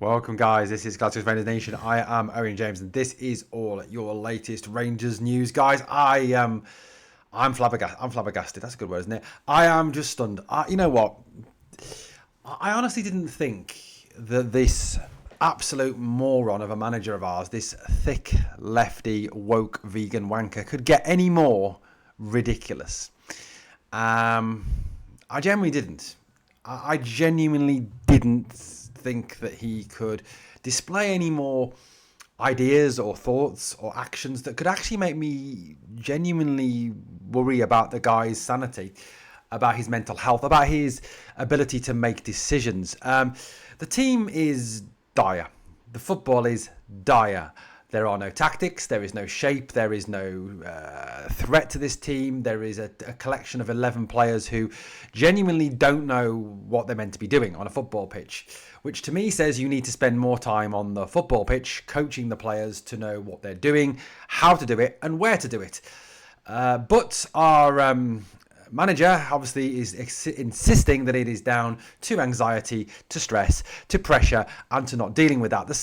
Welcome, guys. This is Glasgow Rangers Nation. I am Owen James, and this is all your latest Rangers news, guys. I'm flabbergasted. I'm flabbergasted. That's a good word, isn't it? I am just stunned. You know what? I honestly didn't think that this absolute moron of a manager of ours, this thick, lefty, woke, vegan wanker, could get any more ridiculous. I genuinely didn't. I genuinely didn't think that he could display any more ideas or thoughts or actions that could actually make me genuinely worry about the guy's sanity, about his mental health, about his ability to make decisions. The team is dire. The football is dire. There are no tactics, there is no shape, there is no threat to this team. There is a collection of 11 players who genuinely don't know what they're meant to be doing on a football pitch, which to me says you need to spend more time on the football pitch coaching the players to know what they're doing, how to do it, and where to do it. But our manager obviously is insisting that it is down to anxiety, to stress, to pressure, and to not dealing with that. The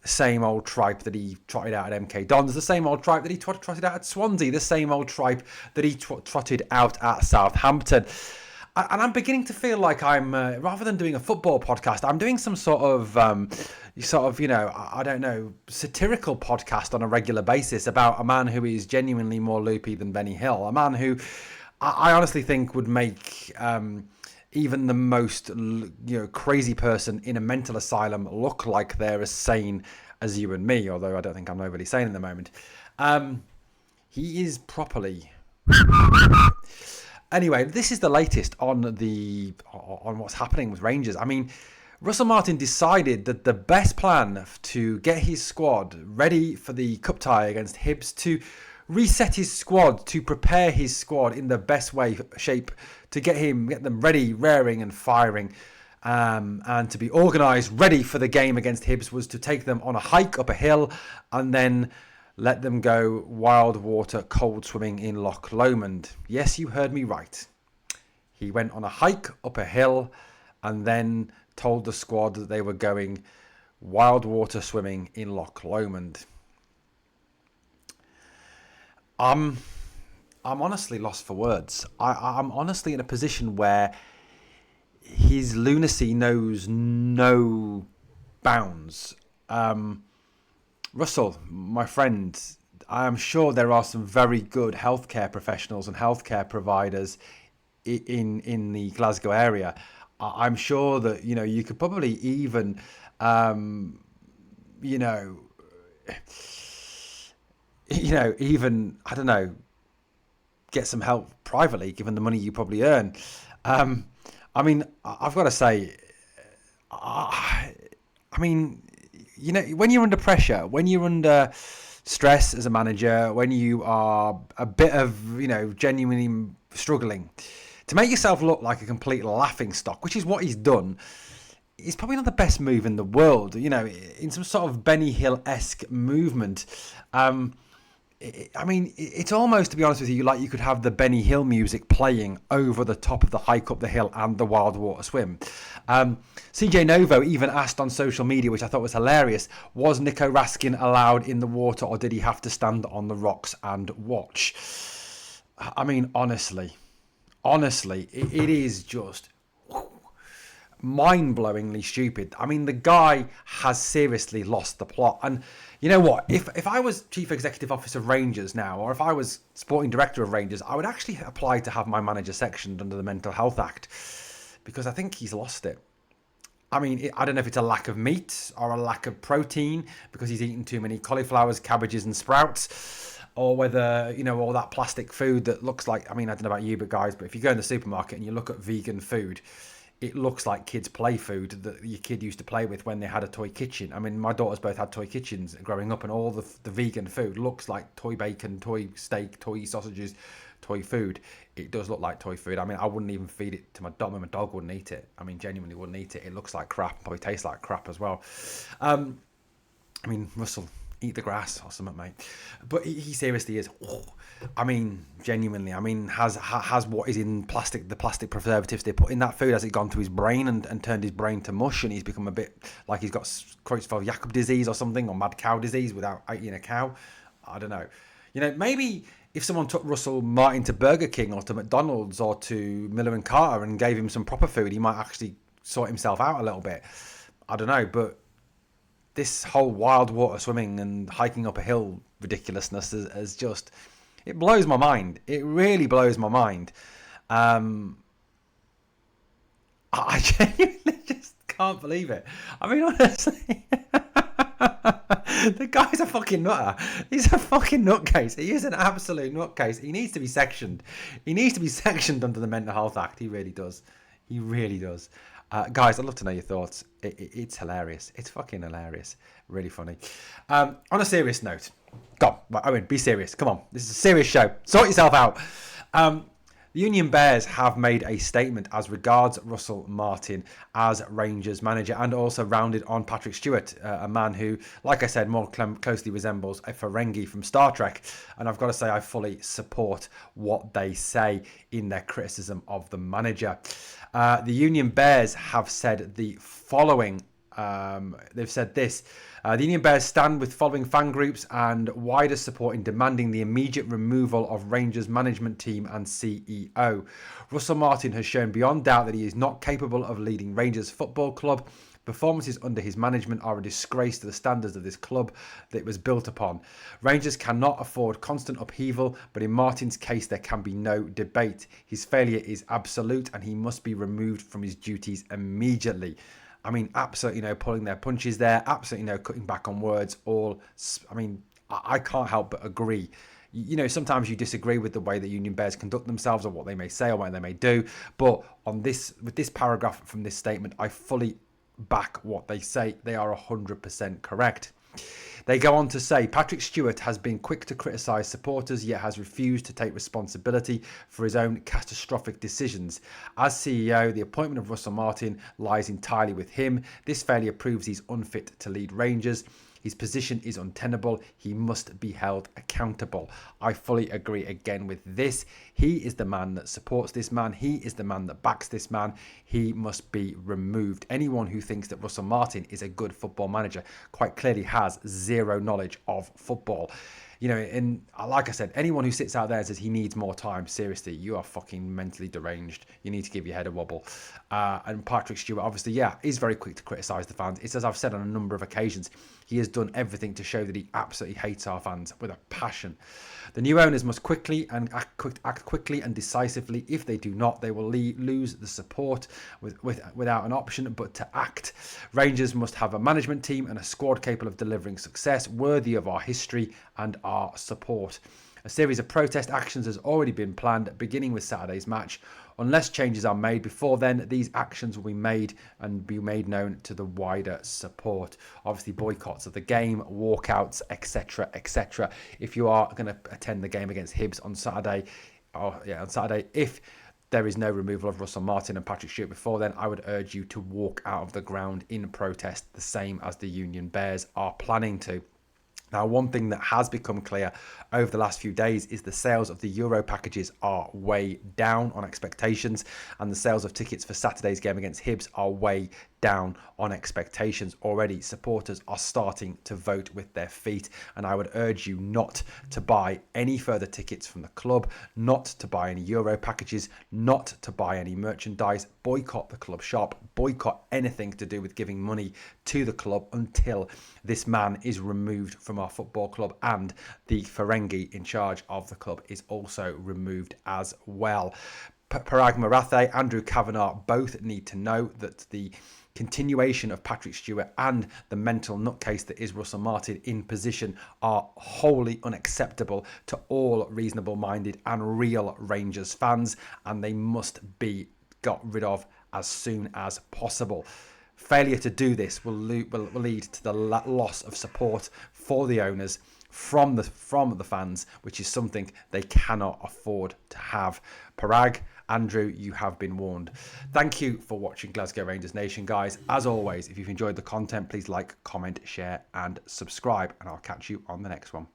same old tripe that he trotted out at MK Dons, the same old tripe that he trotted out at Swansea, the same old tripe that he trotted out at Southampton. And I'm beginning to feel like I'm, rather than doing a football podcast, I'm doing some sort of, I don't know, satirical podcast on a regular basis about a man who is genuinely more loopy than Benny Hill, a man who I honestly think would make even the most crazy person in a mental asylum look like they're as sane as you and me, although I don't think I'm overly sane in the moment. He is properly... Anyway, this is the latest on what's happening with Rangers. I mean, Russell Martin decided that the best plan to get his squad ready for the cup tie against Hibs, to reset his squad, to prepare his squad in the best shape to get them ready, raring and firing, and to be organised, ready for the game against Hibs, was to take them on a hike up a hill and then let them go wild water cold swimming in Loch Lomond. Yes, you heard me right. He went on a hike up a hill and then told the squad that they were going wild water swimming in Loch Lomond. I'm honestly lost for words. I'm honestly in a position where his lunacy knows no bounds. Russell, my friend, I am sure there are some very good healthcare professionals and healthcare providers in the Glasgow area. I'm sure that you could probably even even, I don't know, get some help privately, given the money you probably earn. I mean, I've got to say, when you're under pressure, when you're under stress as a manager, when you are a bit of, genuinely struggling, to make yourself look like a complete laughingstock, which is what he's done, is probably not the best move in the world. In some sort of Benny Hill-esque movement. It's almost, to be honest with you, like you could have the Benny Hill music playing over the top of the hike up the hill and the wild water swim. CJ Novo even asked on social media, which I thought was hilarious, was Nico Raskin allowed in the water, or did he have to stand on the rocks and watch? I mean, honestly, it is just mind-blowingly stupid. I mean, the guy has seriously lost the plot. And you know what? If I was Chief Executive Officer of Rangers now, or if I was Sporting Director of Rangers, I would actually apply to have my manager sectioned under the Mental Health Act, because I think he's lost it. I mean, I don't know if it's a lack of meat or a lack of protein because he's eaten too many cauliflowers, cabbages and sprouts, or whether, all that plastic food that looks like, I mean, I don't know about you, but guys, but if you go in the supermarket and you look at vegan food, it looks like kids' play food that your kid used to play with when they had a toy kitchen. I mean, my daughters both had toy kitchens growing up, and all the vegan food looks like toy bacon, toy steak, toy sausages, toy food. It does look like toy food. I mean, I wouldn't even feed it to my dog. My dog wouldn't eat it. I mean, genuinely wouldn't eat it. It looks like crap. Probably tastes like crap as well. Russell, eat the grass or something, mate. But he seriously is. Oh, I mean, genuinely. I mean, has what is in plastic, the plastic preservatives they put in that food, has it gone to his brain and turned his brain to mush, and he's become a bit like he's got Creutzfeldt-Jakob disease or something, or mad cow disease without eating a cow? I don't know. You know, maybe if someone took Russell Martin to Burger King or to McDonald's or to Miller and Carter and gave him some proper food, he might actually sort himself out a little bit. I don't know, but this whole wild water swimming and hiking up a hill ridiculousness is just, it blows my mind. It really blows my mind. I genuinely just can't believe it. I mean, honestly, the guy's a fucking nutter. He's a fucking nutcase. He is an absolute nutcase. He needs to be sectioned. He needs to be sectioned under the Mental Health Act. He really does. He really does. Guys, I'd love to know your thoughts. It's hilarious. It's fucking hilarious. Really funny. On a serious note, go on, Owen, be serious. Come on. This is a serious show. Sort yourself out. The Union Bears have made a statement as regards Russell Martin as Rangers manager, and also rounded on Patrick Stewart, a man who, like I said, more closely resembles a Ferengi from Star Trek. And I've got to say, I fully support what they say in their criticism of the manager. The Union Bears have said the following. They've said this. The Union Bears stand with following fan groups and wider support in demanding the immediate removal of Rangers management team and CEO. Russell Martin has shown beyond doubt that he is not capable of leading Rangers Football Club. Performances under his management are a disgrace to the standards of this club that it was built upon. Rangers cannot afford constant upheaval, but in Martin's case there can be no debate. His failure is absolute and he must be removed from his duties immediately. I mean, absolutely no pulling their punches there. Absolutely no cutting back on words. I can't help but agree. You know, sometimes you disagree with the way that Union Bears conduct themselves or what they may say or what they may do. But with this paragraph from this statement, I fully back what they say. They are 100% correct. They go on to say, Patrick Stewart has been quick to criticise supporters, yet has refused to take responsibility for his own catastrophic decisions. As CEO, the appointment of Russell Martin lies entirely with him. This failure proves he's unfit to lead Rangers. His position is untenable. He must be held accountable. I fully agree again with this. He is the man that supports this man. He is the man that backs this man. He must be removed. Anyone who thinks that Russell Martin is a good football manager quite clearly has zero knowledge of football. You know, and like I said, anyone who sits out there and says he needs more time, seriously, you are fucking mentally deranged. You need to give your head a wobble. And Patrick Stewart, obviously, is very quick to criticise the fans. It's as I've said on a number of occasions, he has done everything to show that he absolutely hates our fans with a passion. The new owners must act quickly and decisively. If they do not, they will lose the support without an option but to act. Rangers must have a management team and a squad capable of delivering success worthy of our history and our support. A series of protest actions has already been planned, beginning with Saturday's match. Unless changes are made before then, these actions will be made known to the wider support. Obviously, boycotts of the game, walkouts, etc., etc. If you are going to attend the game against Hibs on Saturday, if there is no removal of Russell Martin and Patrick Stewart before then, I would urge you to walk out of the ground in protest, the same as the Union Bears are planning to. Now, one thing that has become clear over the last few days is the sales of the Euro packages are way down on expectations, and the sales of tickets for Saturday's game against Hibs are way down on expectations. Already, supporters are starting to vote with their feet, and I would urge you not to buy any further tickets from the club, not to buy any Euro packages, not to buy any merchandise, boycott the club shop, boycott anything to do with giving money to the club until this man is removed from our football club, and the Ferengi in charge of the club is also removed as well. Parag Marathe, Andrew Kavanagh both need to know that the continuation of Patrick Stewart and the mental nutcase that is Russell Martin in position are wholly unacceptable to all reasonable-minded and real Rangers fans, and they must be got rid of as soon as possible. Failure to do this will lead to the loss of support for the owners from the fans, which is something they cannot afford to have. Parag Andrew, you have been warned. Thank you for watching Glasgow Rangers Nation, guys. As always, if you've enjoyed the content, please like, comment, share, and subscribe. And I'll catch you on the next one.